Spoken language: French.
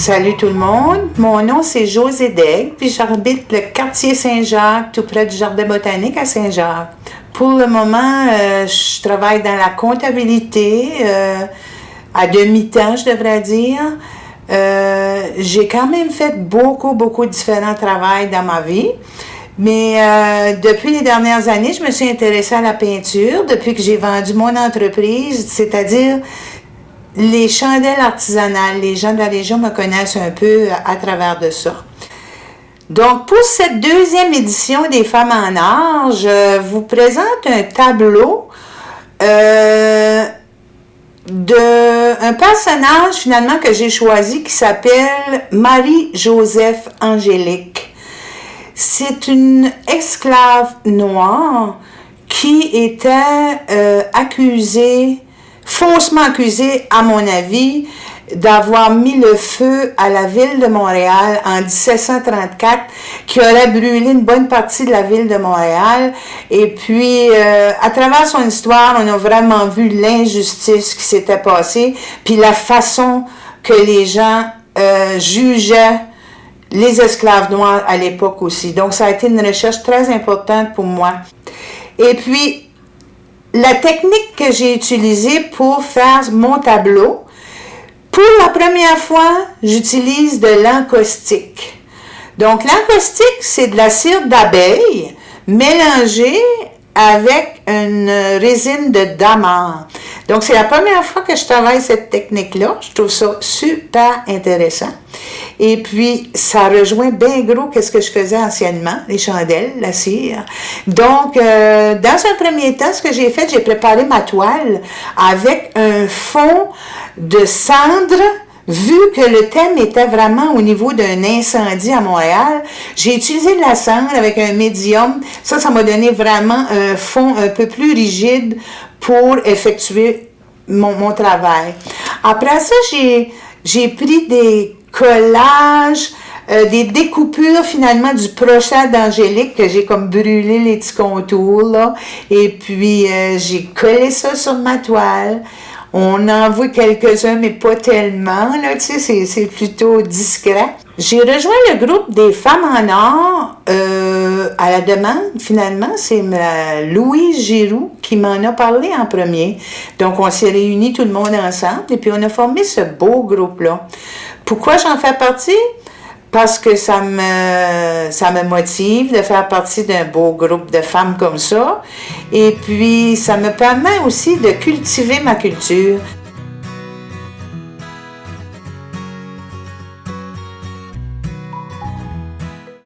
Salut tout le monde, mon nom c'est Josée Daigle, puis j'habite le quartier Saint-Jacques, tout près du Jardin botanique à Saint-Jacques. Pour le moment, je travaille dans la comptabilité, à demi-temps je devrais dire. J'ai quand même fait beaucoup de différents travails dans ma vie. Mais depuis les dernières années, je me suis intéressée à la peinture, depuis que j'ai vendu mon entreprise, c'est-à-dire les chandelles artisanales. Les gens de la région me connaissent un peu à travers de ça. Donc, pour cette deuxième édition des Femmes en art, je vous présente un tableau d'un personnage finalement que j'ai choisi qui s'appelle Marie-Joseph Angélique. C'est une esclave noire qui était faussement accusée, à mon avis, d'avoir mis le feu à la ville de Montréal en 1734, qui aurait brûlé une bonne partie de la ville de Montréal. Et puis, à travers son histoire, on a vraiment vu l'injustice qui s'était passée, puis la façon que les gens jugeaient les esclaves noirs à l'époque aussi. Donc, ça a été une recherche très importante pour moi. Et puis, la technique que j'ai utilisée pour faire mon tableau, pour la première fois, j'utilise de l'encaustique. Donc, l'encaustique, c'est de la cire d'abeille mélangée avec une résine de damas. Donc, c'est la première fois que je travaille cette technique-là. Je trouve ça super intéressant. Et puis, ça rejoint bien gros qu'est-ce que je faisais anciennement, les chandelles, la cire. Donc, dans un premier temps, ce que j'ai fait, j'ai préparé ma toile avec un fond de cendre. Vu que le thème était vraiment au niveau d'un incendie à Montréal, j'ai utilisé de la cendre avec un médium. Ça m'a donné vraiment un fond un peu plus rigide pour effectuer mon travail. Après ça, j'ai pris des collages, des découpures finalement du brochet d'Angélique que j'ai comme brûlé les petits contours là. Et puis, j'ai collé ça sur ma toile. On en voit quelques-uns, mais pas tellement, là, tu sais, c'est plutôt discret. J'ai rejoint le groupe des Femmes en art à la demande, finalement. C'est Louise Giroux qui m'en a parlé en premier. Donc, on s'est réunis tout le monde ensemble et puis on a formé ce beau groupe-là. Pourquoi j'en fais partie? Parce que ça me motive de faire partie d'un beau groupe de femmes comme ça. Et puis, ça me permet aussi de cultiver ma culture.